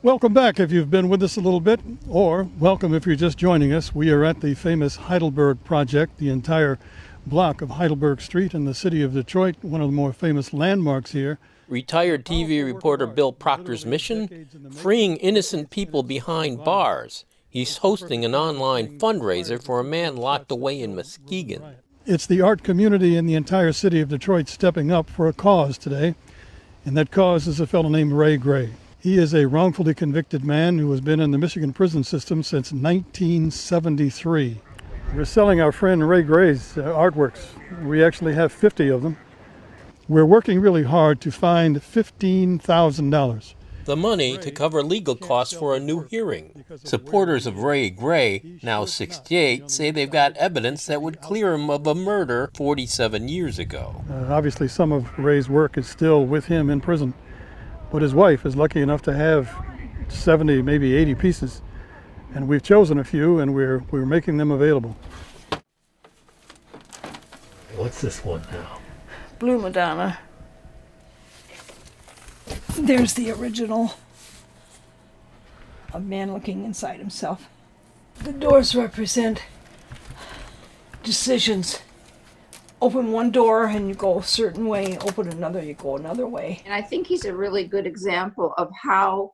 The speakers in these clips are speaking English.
Welcome back if you've been with us a little bit, or welcome if you're just joining us. We are at the famous Heidelberg Project, the entire block of Heidelberg Street in the city of Detroit, one of the more famous landmarks here. Retired TV reporter Bill Proctor's mission? Freeing innocent people behind bars. He's hosting an online fundraiser for a man locked away in Muskegon. It's the art community in the entire city of Detroit stepping up for a cause today, and that cause is a fellow named Ray Gray. He is a wrongfully convicted man who has been in the Michigan prison system since 1973. We're selling our friend Ray Gray's artworks. We actually have 50 of them. We're working really hard to find $15,000. The money to cover legal costs for a new hearing. Supporters of Ray Gray, now 68, say they've got evidence that would clear him of a murder 47 years ago. Obviously, some of Ray's work is still with him in prison, but his wife is lucky enough to have 70, maybe 80 pieces, and we've chosen a few, and we're making them available. What's this one now? Blue Madonna. There's the original. A man looking inside himself. The doors represent decisions. Open one door and you go a certain way, open another, you go another way. And I think he's a really good example of how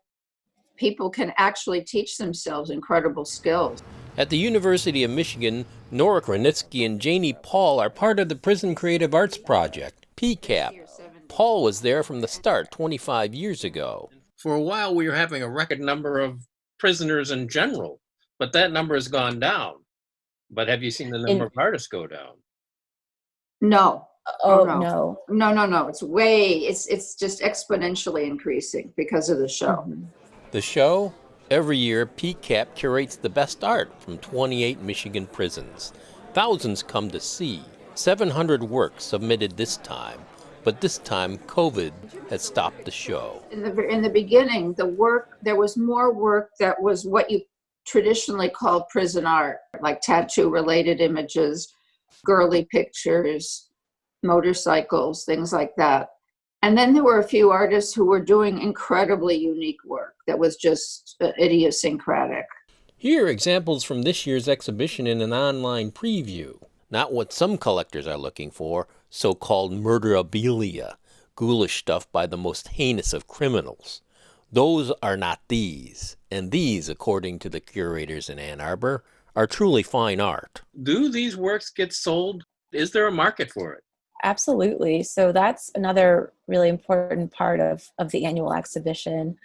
people can actually teach themselves incredible skills. At the University of Michigan, Nora Kranitsky and Janie Paul are part of the Prison Creative Arts Project, PCAP. Paul was there from the start 25 years ago. For a while, we were having a record number of prisoners in general, but that number has gone down. But have you seen the number of artists go down? No. No. No. It's just exponentially increasing because of the show. Mm-hmm. The show? Every year, PCAP curates the best art from 28 Michigan prisons. Thousands come to see. 700 works submitted this time. But this time, COVID has stopped the show. In the beginning, there was more work that was what you traditionally call prison art, like tattoo-related images, girly pictures, motorcycles, things like that. And then there were a few artists who were doing incredibly unique work that was just idiosyncratic. Here are examples from this year's exhibition in an online preview. Not what some collectors are looking for, so-called murderabilia, ghoulish stuff by the most heinous of criminals. Those are not these, and these, according to the curators in Ann Arbor, are truly fine art. Do these works get sold? Is there a market for it? Absolutely. So that's another really important part of the annual exhibition.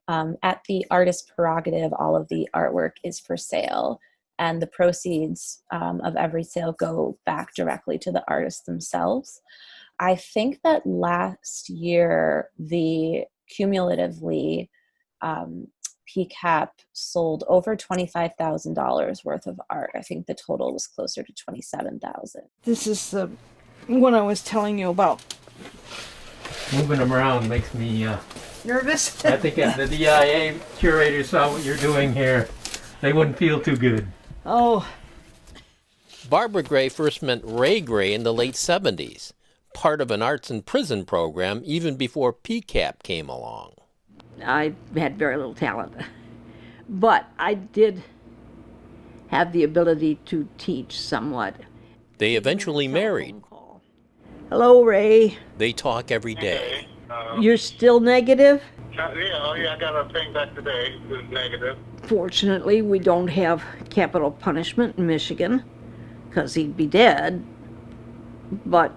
At the artist prerogative, all of the artwork is for sale, and the proceeds of every sale go back directly to the artists themselves. I think that last year, the cumulatively PCAP sold over $25,000 worth of art. I think the total was closer to $27,000. This is the one I was telling you about. Moving them around makes me Nervous? I think if the DIA curators saw what you're doing here, they wouldn't feel too good. Oh. Barbara Gray first met Ray Gray in the late 70s, part of an arts and prison program even before PCAP came along. I had very little talent, but I did have the ability to teach somewhat. They eventually married. Hello, Ray. They talk every day. You're still negative? I got a thing back today. It was negative. Fortunately, we don't have capital punishment in Michigan, because he'd be dead. But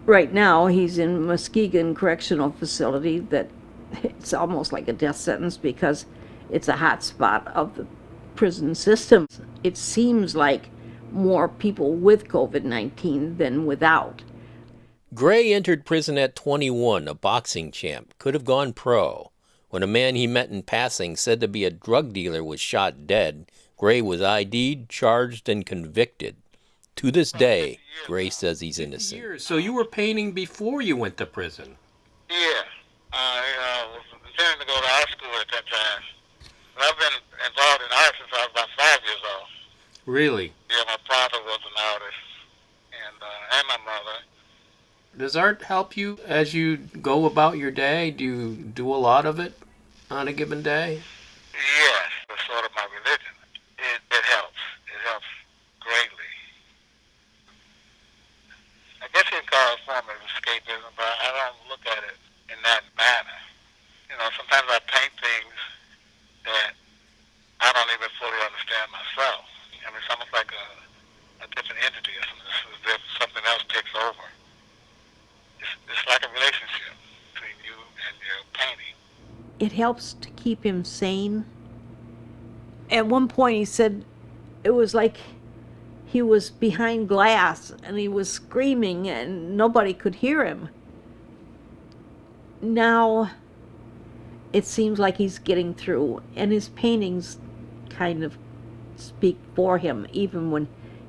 right now, he's in Muskegon Correctional Facility that it's almost like a death sentence because it's a hot spot of the prison system. It seems like more people with COVID-19 than without. Gray entered prison at 21, a boxing champ, could have gone pro. When a man he met in passing said to be a drug dealer was shot dead, Gray was ID'd, charged, and convicted. To this day, Gray says he's innocent. So you were painting before you went to prison? Yeah. I was intending to go to high school at that time. But I've been involved in art since I was about 5 years old. Really? Yeah, my father was an artist, and my mother. Does art help you as you go about your day? Do you do a lot of it on a given day? Yes, it's sort of my religion. It helps. It helps greatly. I guess you can call it a form of escapism, but I don't look at it in that manner. You know, sometimes I paint things that I don't even fully understand myself. I mean, it's almost like a different entity. It's as if something else takes over. It's like a relationship between you and your painting. It helps to keep him sane. At one point, he said it was like he was behind glass and he was screaming and nobody could hear him. Now, it seems like he's getting through, and his paintings kind of speak for him, even when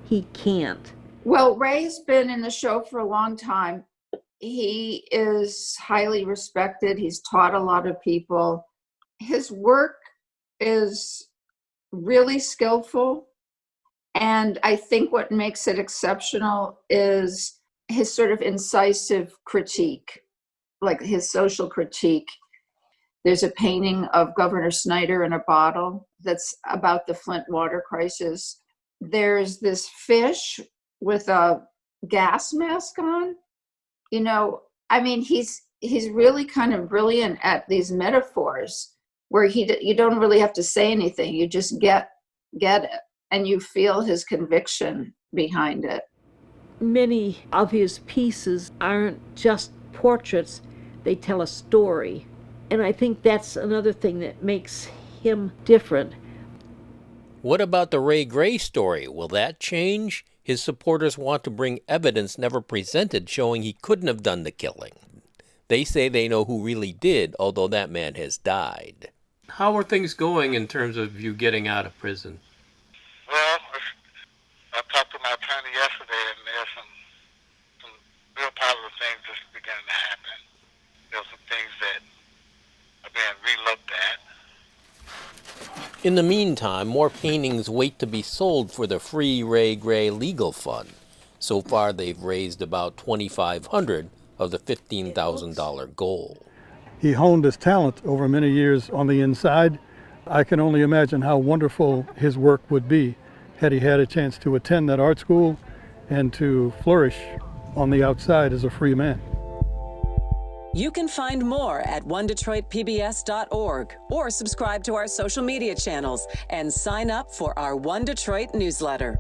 he can't. Well, Ray's been in the show for a long time. He is highly respected. He's taught a lot of people. His work is really skillful. And I think what makes it exceptional is his sort of incisive critique, like his social critique. There's a painting of Governor Snyder in a bottle that's about the Flint water crisis. There's this fish with a gas mask on. You know, I mean, he's really kind of brilliant at these metaphors where you don't really have to say anything. You just get it, and you feel his conviction behind it. Many of his pieces aren't just portraits, they tell a story. And I think that's another thing that makes him different. What about the Ray Gray story? Will that change? His supporters want to bring evidence never presented showing he couldn't have done the killing. They say they know who really did, although that man has died. How are things going in terms of you getting out of prison? Well, I talked to my attorney yesterday, and there's some real positive things that's beginning to happen. There's some things that are being re-looked at. In the meantime, more paintings wait to be sold for the Free Ray Gray Legal Fund. So far, they've raised about $2,500 of the $15,000 goal. He honed his talent over many years on the inside. I can only imagine how wonderful his work would be had he had a chance to attend that art school and to flourish on the outside as a free man. You can find more at onedetroitpbs.org or subscribe to our social media channels and sign up for our One Detroit newsletter.